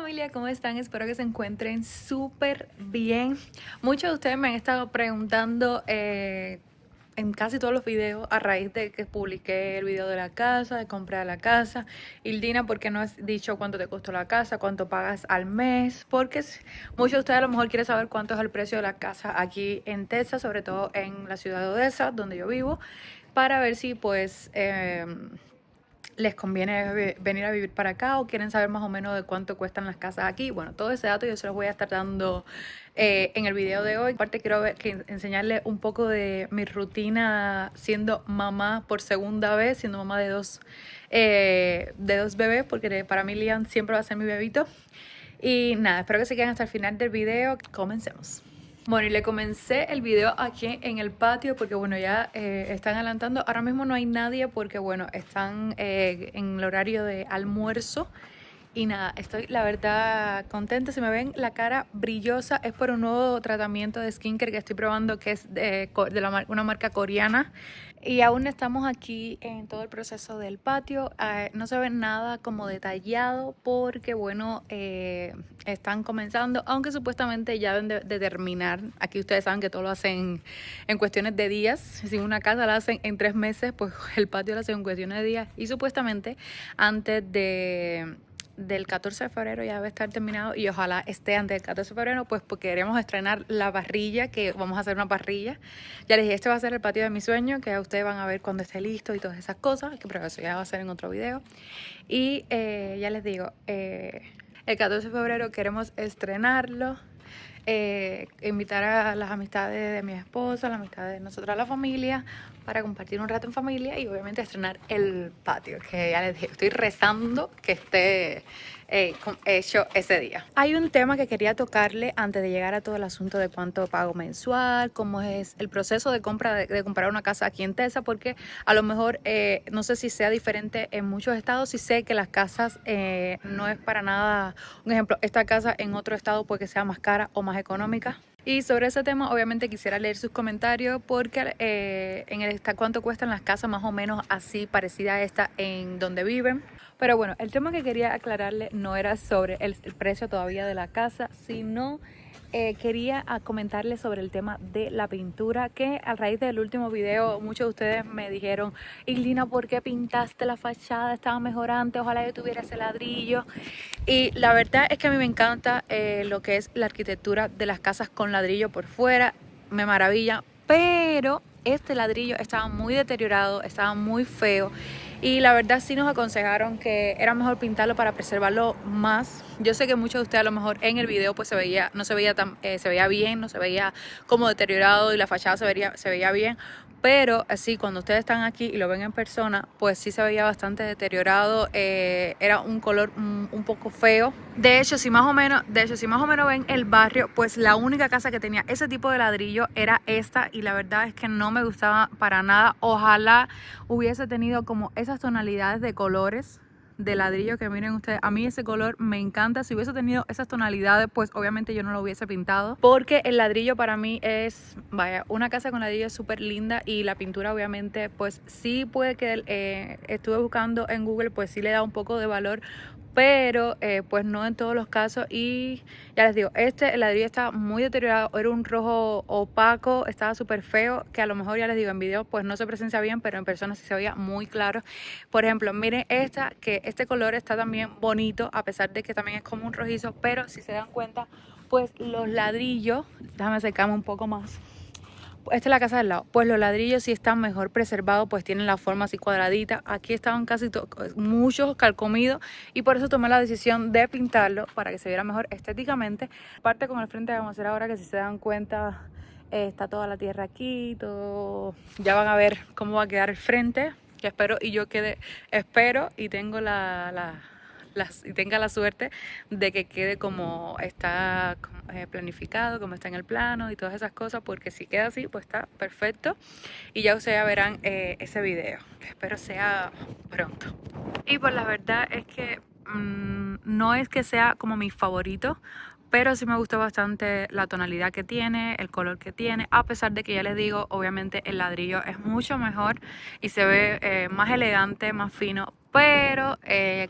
familia, ¿cómo están? Espero que se encuentren súper bien. Muchos de ustedes me han estado preguntando en casi todos los videos a raíz de que publiqué el video de la casa, de comprar la casa. Ildina, ¿por qué no has dicho cuánto te costó la casa, cuánto pagas al mes? Porque muchos de ustedes a lo mejor quieren saber cuánto es el precio de la casa aquí en Texas, sobre todo en la ciudad de Odessa, donde yo vivo, para ver si pues les conviene venir a vivir para acá o quieren saber más o menos de cuánto cuestan las casas aquí. Bueno, todo ese dato yo se los voy a estar dando en el video de hoy. Aparte quiero enseñarles un poco de mi rutina siendo mamá por segunda vez, siendo mamá de dos bebés, porque para mí Liam siempre va a ser mi bebito. Y nada, espero que se queden hasta el final del video. Comencemos. Bueno, y le comencé el video aquí en el patio porque, bueno, ya están adelantando. Ahora mismo no hay nadie porque, bueno, están en el horario de almuerzo. Y nada, estoy la verdad contenta. Si me ven la cara brillosa es por un nuevo tratamiento de skincare que estoy probando, que es de una marca coreana. Y aún estamos aquí en todo el proceso del patio. No se ve nada como detallado porque, bueno, están comenzando, aunque supuestamente ya deben de terminar. Aquí ustedes saben que todo lo hacen en cuestiones de días. Si una casa la hacen en 3 meses, pues el patio lo hacen en cuestiones de días. Y supuestamente antes del 14 de febrero ya debe estar terminado, y ojalá esté antes del 14 de febrero, pues porque queremos estrenar la parrilla, que vamos a hacer una parrilla. Ya les dije, este va a ser el patio de mi sueño, que ya ustedes van a ver cuando esté listo y todas esas cosas, que pero eso ya va a ser en otro video. Y ya les digo, el 14 de febrero queremos estrenarlo. Invitar a las amistades de mi esposa, las amistades de nosotros, la familia, para compartir un rato en familia y obviamente estrenar el patio, que ya les dije, estoy rezando que esté hecho ese día. Hay un tema que quería tocarle antes de llegar a todo el asunto de cuánto pago mensual, cómo es el proceso de compra de comprar una casa aquí en Texas, porque a lo mejor no sé si sea diferente en muchos estados. Si sé que las casas no es para nada, un ejemplo, esta casa en otro estado puede que sea más cara o más económica. Y sobre ese tema obviamente quisiera leer sus comentarios porque en el cuánto cuestan las casas más o menos así parecida a esta en donde viven. Pero bueno, el tema que quería aclararle no era sobre el precio todavía de la casa, sino quería comentarles sobre el tema de la pintura, que a raíz del último video muchos de ustedes me dijeron: Islina, ¿por qué pintaste la fachada? Estaba mejor antes, ojalá yo tuviera ese ladrillo. Y la verdad es que a mí me encanta lo que es la arquitectura de las casas con ladrillo por fuera, me maravilla, pero este ladrillo estaba muy deteriorado, estaba muy feo. Y la verdad sí nos aconsejaron que era mejor pintarlo para preservarlo más. Yo sé que muchos de ustedes a lo mejor en el video pues no se veía tan, se veía bien, no se veía como deteriorado y la fachada se veía bien. Pero así cuando ustedes están aquí y lo ven en persona, pues sí se veía bastante deteriorado. Era un color un poco feo. De hecho, si más o menos ven el barrio, pues la única casa que tenía ese tipo de ladrillo era esta, y la verdad es que no me gustaba para nada. Ojalá hubiese tenido como esas tonalidades de colores de ladrillo que miren ustedes. A mí ese color me encanta. Si hubiese tenido esas tonalidades, pues obviamente yo no lo hubiese pintado, porque el ladrillo para mí es, vaya, una casa con ladrillo es súper linda. Y la pintura obviamente pues sí puede que estuve buscando en Google, pues sí le da un poco de valor, pero pues no en todos los casos. Y ya les digo, el ladrillo está muy deteriorado, era un rojo opaco, estaba súper feo, que a lo mejor, ya les digo, en video pues no se presencia bien, pero en persona sí se veía muy claro. Por ejemplo, miren que este color está también bonito, a pesar de que también es como un rojizo, pero si se dan cuenta, pues los ladrillos, déjame acercarme un poco más. Esta es la casa del lado, pues los ladrillos sí están mejor preservados, pues tienen la forma así cuadradita. Aquí estaban casi muchos calcomidos, y por eso tomé la decisión de pintarlo para que se viera mejor estéticamente. Aparte con el frente vamos a hacer ahora, que si se dan cuenta está toda la tierra aquí, todo. Ya van a ver cómo va a quedar el frente, que espero y tengo y tenga la suerte de que quede como está planificado, como está en el plano y todas esas cosas, porque si queda así pues está perfecto. Y ya ustedes verán ese video, que espero sea pronto. Y pues la verdad es que no es que sea como mi favorito, pero sí me gustó bastante la tonalidad que tiene, el color que tiene, a pesar de que ya les digo, obviamente el ladrillo es mucho mejor y se ve más elegante, más fino. Pero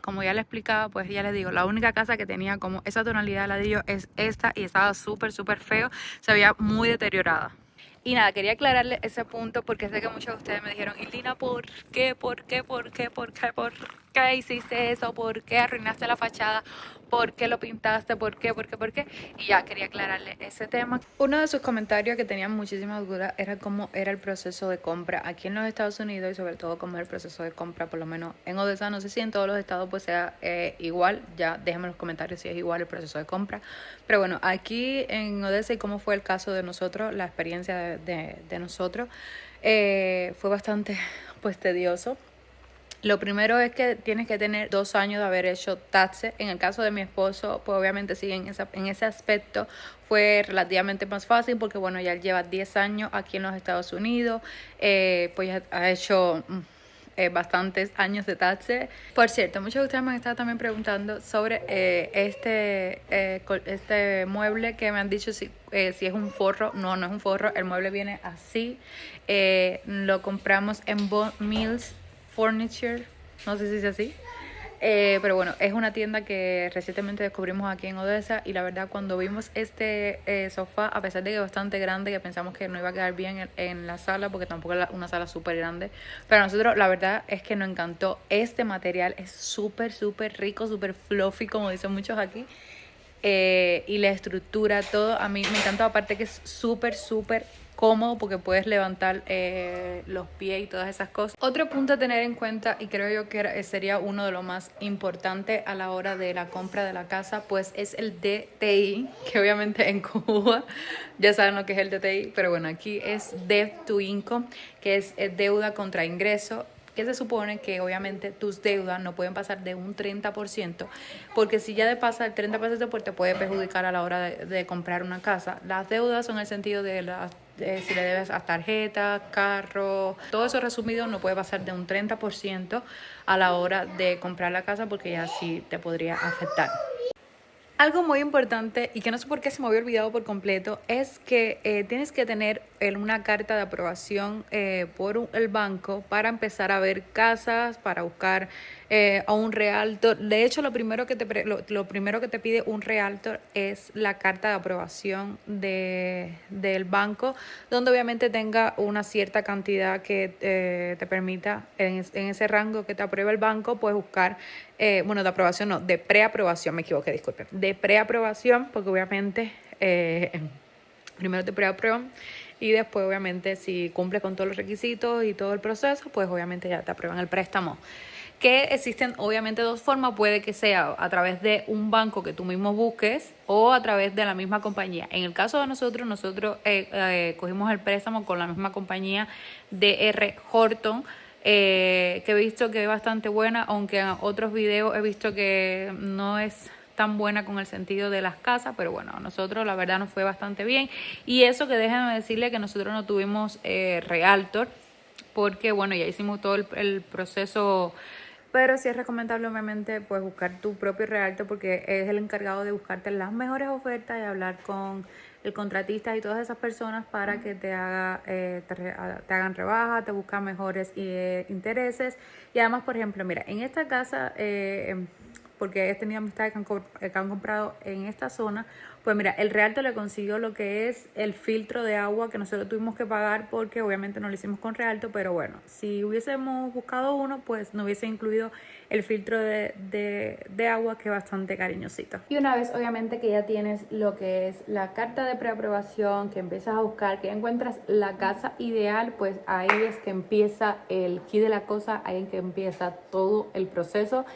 como ya le explicaba, pues ya les digo, la única casa que tenía como esa tonalidad de ladrillo es esta y estaba súper feo, se veía muy deteriorada. Y nada, quería aclararle ese punto porque sé que muchos de ustedes me dijeron, Lina, ¿por qué? ¿Por qué? ¿Por qué? ¿Por qué? ¿Por qué hiciste eso? ¿Por qué arruinaste la fachada? ¿Por qué lo pintaste? ¿Por qué? ¿Por qué? ¿Por qué? Y ya quería aclararle ese tema. Uno de sus comentarios que tenían muchísimas dudas era cómo era el proceso de compra aquí en los Estados Unidos y sobre todo cómo era el proceso de compra, por lo menos en Odessa. No sé si en todos los estados pues sea igual, ya déjenme en los comentarios si es igual el proceso de compra. Pero bueno, aquí en Odessa y cómo fue el caso de nosotros, la experiencia de nosotros, fue bastante pues tedioso. Lo primero es que tienes que tener 2 años de haber hecho taxes. En el caso de mi esposo, pues obviamente sí, en ese aspecto fue relativamente más fácil porque bueno, ya él lleva 10 años aquí en los Estados Unidos, pues ya ha hecho bastantes años de taxes. Por cierto, muchos de ustedes me han estado también preguntando sobre este mueble que me han dicho si es un forro. No, no es un forro, el mueble viene así. Lo compramos en Bond Mills Furniture, no sé si es así. Pero bueno, es una tienda que recientemente descubrimos aquí en Odessa y la verdad cuando vimos este sofá, a pesar de que es bastante grande, que pensamos que no iba a quedar bien en la sala porque tampoco es una sala súper grande, pero a nosotros la verdad es que nos encantó este material, es súper rico, súper fluffy como dicen muchos aquí. Y la estructura, todo a mí me encantó, aparte que es súper cómodo porque puedes levantar los pies y todas esas cosas. Otro punto a tener en cuenta, y creo yo que sería uno de los más importantes a la hora de la compra de la casa, pues es el DTI, que obviamente en Cuba ya saben lo que es el DTI, pero bueno, aquí es Debt to Income, que es deuda contra ingreso, que se supone que obviamente tus deudas no pueden pasar de un 30%, porque si ya de pasa el 30% pues te puede perjudicar a la hora de comprar una casa. Las deudas son el sentido de si le debes a tarjeta, carro, todo eso resumido no puede pasar de un 30% a la hora de comprar la casa porque ya sí te podría afectar. Algo muy importante y que no sé por qué se me había olvidado por completo es que tienes que tener una carta de aprobación por el banco para empezar a ver casas, para buscar a un realtor. De hecho, lo primero que te pide un realtor es la carta de aprobación del banco, donde obviamente tenga una cierta cantidad que te permita en ese rango que te aprueba el banco, puedes buscar, bueno, de aprobación no, de preaprobación, me equivoqué, disculpen, de preaprobación, porque obviamente primero te preaprueban y después obviamente si cumples con todos los requisitos y todo el proceso, pues obviamente ya te aprueban el préstamo. Que existen obviamente dos formas, puede que sea a través de un banco que tú mismo busques o a través de la misma compañía. En el caso de nosotros cogimos el préstamo con la misma compañía DR Horton, que he visto que es bastante buena, aunque en otros videos he visto que no es tan buena con el sentido de las casas, pero bueno, a nosotros la verdad nos fue bastante bien. Y eso que déjenme decirle que nosotros no tuvimos realtor, porque bueno, ya hicimos todo el proceso, pero sí es recomendable obviamente pues buscar tu propio realtor porque es el encargado de buscarte las mejores ofertas y hablar con el contratista y todas esas personas para que te hagan rebajas, te buscan mejores intereses. Y además, por ejemplo, mira, en esta casa, porque he tenido amistades que han comprado en esta zona, pues mira, el realtor le consiguió lo que es el filtro de agua que nosotros tuvimos que pagar porque obviamente no lo hicimos con realtor, pero bueno, si hubiésemos buscado uno, pues no hubiese incluido el filtro de agua, que es bastante cariñosito. Y una vez obviamente que ya tienes lo que es la carta de preaprobación, que empiezas a buscar, que encuentras la casa ideal, pues ahí es que empieza el key de la cosa, ahí es que empieza todo el proceso.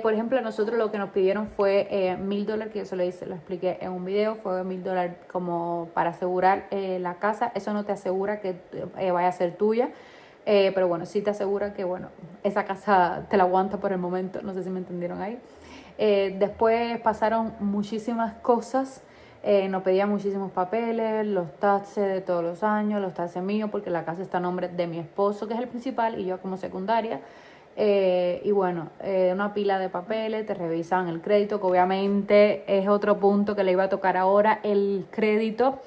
Por ejemplo, a nosotros lo que nos pidieron fue $1,000, que eso lo expliqué en un video, fue $1,000 como para asegurar la casa. Eso no te asegura que vaya a ser tuya, pero bueno, sí te asegura que bueno, esa casa te la aguanta por el momento. No sé si me entendieron ahí. Después pasaron muchísimas cosas. Nos pedían muchísimos papeles, los taxes de todos los años, los taxes míos, porque la casa está a nombre de mi esposo, que es el principal, y yo como secundaria. Y bueno, una pila de papeles, te revisan el crédito, que obviamente es otro punto que le iba a tocar ahora, el crédito.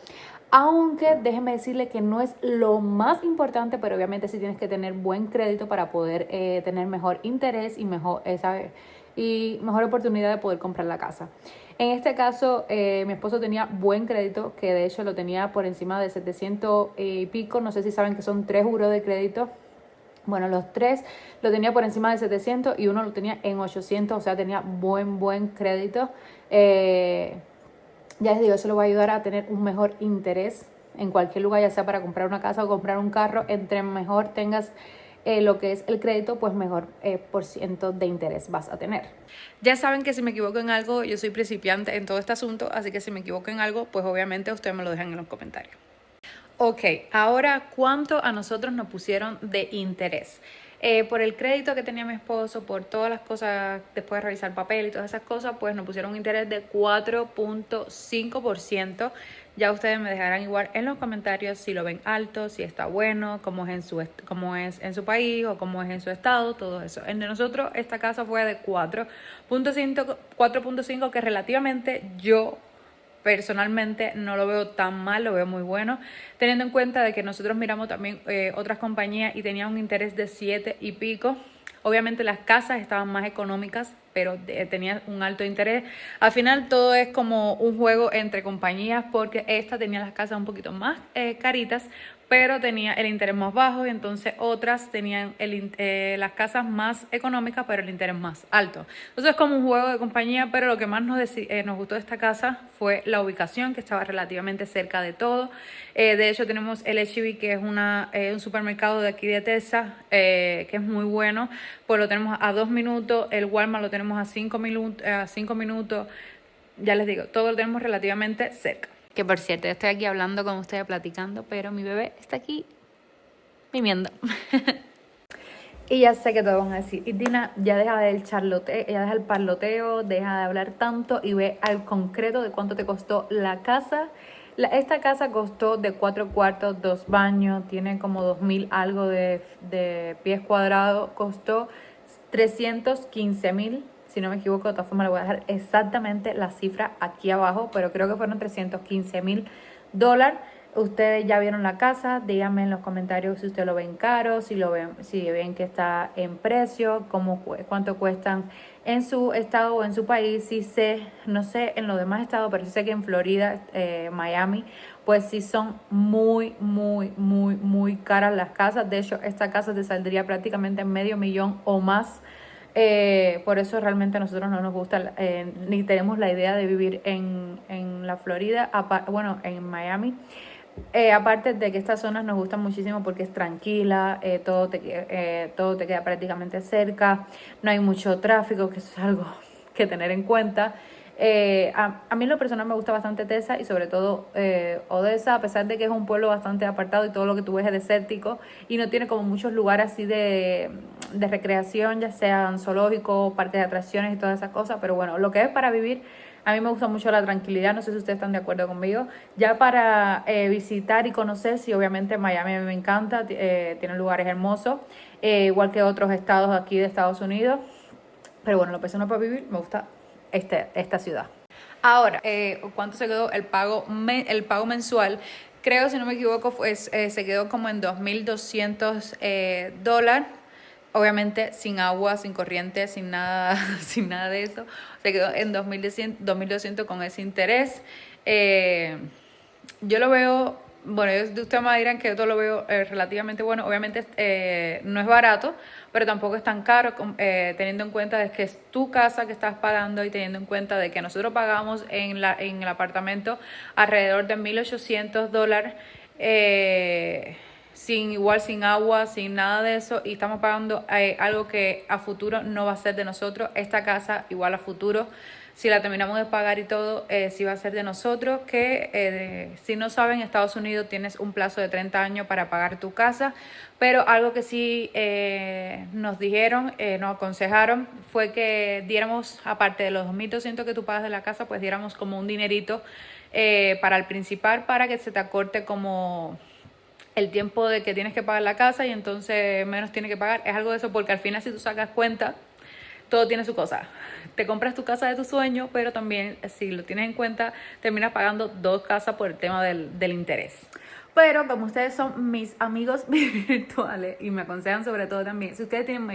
Aunque déjenme decirle que no es lo más importante, pero obviamente sí tienes que tener buen crédito para poder tener mejor interés y mejor oportunidad de poder comprar la casa. En este caso, mi esposo tenía buen crédito, que de hecho lo tenía por encima de 700 y pico. No sé si saben que son 3 buros de crédito. Bueno, los 3 lo tenía por encima de 700 y uno lo tenía en 800, o sea, tenía buen crédito. Ya les digo, eso lo va a ayudar a tener un mejor interés en cualquier lugar, ya sea para comprar una casa o comprar un carro. Entre mejor tengas lo que es el crédito, pues mejor por ciento de interés vas a tener. Ya saben que si me equivoco en algo, yo soy principiante en todo este asunto, así que si me equivoco en algo, pues obviamente ustedes me lo dejan en los comentarios. Ok, ahora, ¿cuánto a nosotros nos pusieron de interés? Por el crédito que tenía mi esposo, por todas las cosas, después de revisar papel y todas esas cosas, pues nos pusieron un interés de 4.5%. Ya ustedes me dejarán igual en los comentarios si lo ven alto, si está bueno, cómo es en su país o cómo es en su estado, todo eso. En de nosotros esta casa fue de 4.5, que relativamente yo personalmente no lo veo tan mal, lo veo muy bueno, teniendo en cuenta de que nosotros miramos también otras compañías y tenían un interés de 7 y pico. Obviamente las casas estaban más económicas, pero tenían un alto interés. Al final todo es como un juego entre compañías, porque esta tenía las casas un poquito más caritas, pero tenía el interés más bajo, y entonces otras tenían las casas más económicas, pero el interés más alto. Entonces es como un juego de compañía, pero lo que más nos gustó de esta casa fue la ubicación, que estaba relativamente cerca de todo. De hecho tenemos el H-E-B, que es un supermercado de aquí de Texas, que es muy bueno, pues lo tenemos a 2 minutos, el Walmart lo tenemos a 5 minutos, ya les digo, todo lo tenemos relativamente cerca. Que por cierto, yo estoy aquí hablando con ustedes, platicando, pero mi bebé está aquí mimiendo. Y ya sé que todos van a decir, y Dina, ya deja del charloteo, ya deja el parloteo, deja de hablar tanto y ve al concreto de cuánto te costó la casa. Esta casa costó de 4 cuartos, 2 baños, tiene como 2.000 algo de pies cuadrados, costó 315.000. Si no me equivoco, de todas formas le voy a dejar exactamente la cifra aquí abajo, pero creo que fueron $315.000. Ustedes ya vieron la casa, díganme en los comentarios si ustedes lo ven caro, si ven que está en precio, cuánto cuestan en su estado o en su país. Si no sé en los demás estados, pero sí sé que en Florida, Miami, pues sí son muy caras las casas. De hecho, esta casa te saldría prácticamente $500,000 o más. Por eso realmente a nosotros no nos gusta, ni tenemos la idea de vivir en la Florida, en Miami. Aparte de que estas zonas nos gustan muchísimo porque es tranquila, todo te queda prácticamente cerca, no hay mucho tráfico, que eso es algo que tener en cuenta. A mí en lo personal me gusta bastante Texas y sobre todo Odessa, a pesar de que es un pueblo bastante apartado y todo lo que tú ves es desértico y no tiene como muchos lugares así de recreación, ya sean zoológicos, parques de atracciones y todas esas cosas, pero bueno, lo que es para vivir, a mí me gusta mucho la tranquilidad, no sé si ustedes están de acuerdo conmigo. Ya para visitar y conocer, sí, obviamente Miami a mí me encanta, tiene lugares hermosos, igual que otros estados aquí de Estados Unidos, pero bueno, lo personal para vivir me gusta esta ciudad. Ahora, ¿cuánto se quedó el pago mensual? Creo, si no me equivoco, se quedó como en $2,200. Obviamente sin agua, sin corriente, sin nada, sin nada de eso. Se quedó en 2.200 con ese interés. Yo lo veo, bueno, ustedes me dirán que yo todo lo veo relativamente bueno. Obviamente no es barato, pero tampoco es tan caro, teniendo en cuenta de que es tu casa que estás pagando y teniendo en cuenta de que nosotros pagamos en el apartamento alrededor de $1,800, sin agua, sin nada de eso, y estamos pagando algo que a futuro no va a ser de nosotros. Esta casa igual a futuro, si la terminamos de pagar y todo, sí va a ser de nosotros, que si no saben, en Estados Unidos tienes un plazo de 30 años para pagar tu casa, pero algo que sí nos dijeron, nos aconsejaron, fue que diéramos, aparte de los 2.200 que tú pagas de la casa, pues diéramos como un dinerito para el principal, para que se te acorte como el tiempo de que tienes que pagar la casa y entonces menos tienes que pagar. Es algo de eso, porque al final si tú sacas cuenta, todo tiene su cosa. te compras tu casa de tu sueño, pero también si lo tienes en cuenta, terminas pagando 2 casas por el tema del interés. Pero como ustedes son mis amigos virtuales y me aconsejan sobre todo también, si ustedes tienen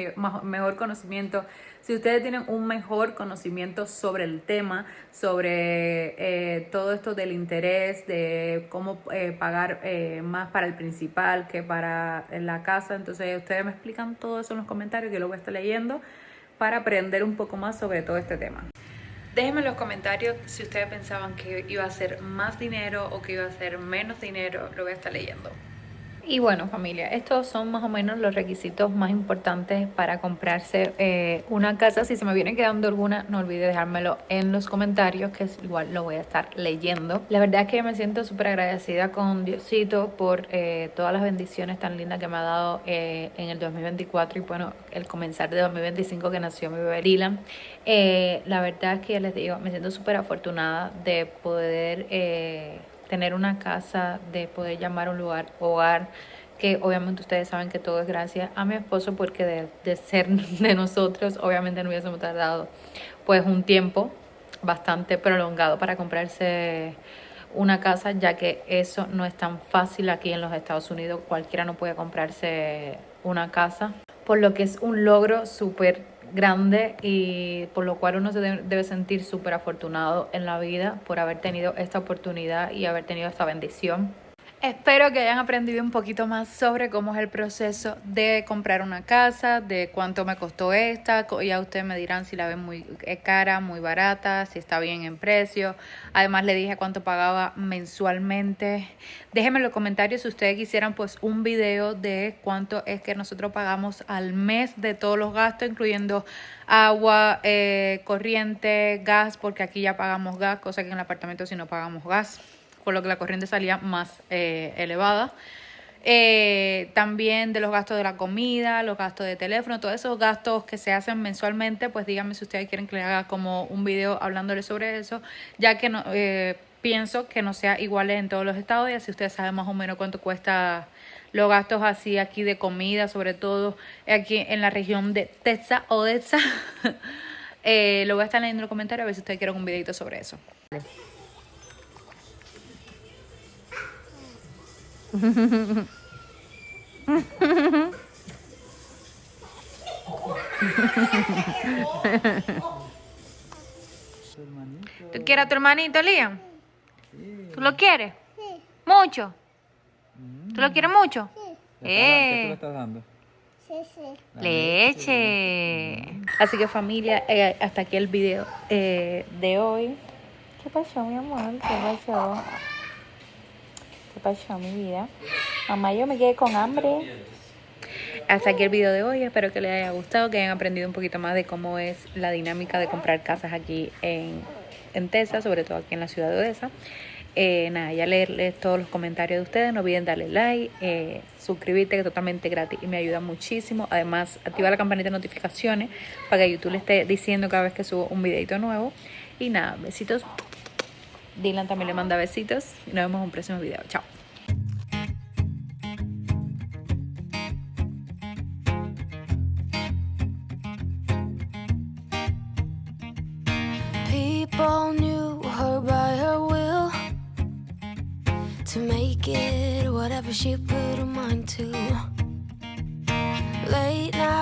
mejor conocimiento, si ustedes tienen un mejor conocimiento sobre el tema, sobre todo esto del interés, de cómo pagar más para el principal que para la casa, entonces ustedes me explican todo eso en los comentarios, que yo lo voy a estar leyendo para aprender un poco más sobre todo este tema. Déjenme en los comentarios si ustedes pensaban que iba a ser más dinero o que iba a ser menos dinero, lo voy a estar leyendo. Y bueno, familia, estos son más o menos los requisitos más importantes para comprarse una casa. Si se me viene quedando alguna, no olvide dejármelo en los comentarios, que igual lo voy a estar leyendo. La verdad es que me siento súper agradecida con Diosito por todas las bendiciones tan lindas que me ha dado en el 2024 y bueno, el comenzar de 2025 que nació mi bebé Dylan. La verdad es que ya les digo, me siento súper afortunada de poder tener una casa, de poder llamar un lugar hogar, que obviamente ustedes saben que todo es gracias a mi esposo, porque de ser de nosotros, obviamente no hubiésemos tardado pues un tiempo bastante prolongado para comprarse una casa, ya que eso no es tan fácil aquí en los Estados Unidos. Cualquiera no puede comprarse una casa, por lo que es un logro súper grande y por lo cual uno se debe sentir súper afortunado en la vida por haber tenido esta oportunidad y haber tenido esta bendición. Espero que hayan aprendido un poquito más sobre cómo es el proceso de comprar una casa, de cuánto me costó esta. Ya ustedes me dirán si la ven muy cara, muy barata, si está bien en precio. Además le dije cuánto pagaba mensualmente. Déjenme en los comentarios si ustedes quisieran pues un video de cuánto es que nosotros pagamos al mes de todos los gastos, incluyendo agua, corriente, gas, porque aquí ya pagamos gas, cosa que en el apartamento sí no pagamos gas, por lo que la corriente salía más elevada. También de los gastos de la comida, los gastos de teléfono, todos esos gastos que se hacen mensualmente, pues díganme si ustedes quieren que les haga como un video hablándoles sobre eso, ya que no, pienso que no sea igual en todos los estados y así ustedes saben más o menos cuánto cuesta los gastos así aquí de comida, sobre todo aquí en la región de Texas, Odessa. Lo voy a estar leyendo en los comentarios a ver si ustedes quieren un videito sobre eso. ¿Tú quieres a tu hermanito, Liam? Sí. ¿Tú lo quieres? Sí. ¿Mucho? ¿Tú lo quieres mucho? Sí. ¿Qué tú le estás dando? Leche. Así que familia, hasta aquí el video de hoy. ¿Qué pasó, mi amor? ¿Qué pasó? ¿Qué pasó, mi vida? Mamá, yo me quedé con hambre. Hasta aquí el video de hoy. Espero que les haya gustado, que hayan aprendido un poquito más de cómo es la dinámica de comprar casas aquí en Texas, sobre todo aquí en la ciudad de Odessa. Nada, ya leerles todos los comentarios de ustedes. No olviden darle like, suscribirte, que es totalmente gratis y me ayuda muchísimo. Además, activa la campanita de notificaciones para que YouTube le esté diciendo cada vez que subo un videito nuevo. Y nada, besitos. Dylan también le manda besitos. Y nos vemos en un próximo video. Chao. People knew her by her will to make it whatever she put her mind to. Late night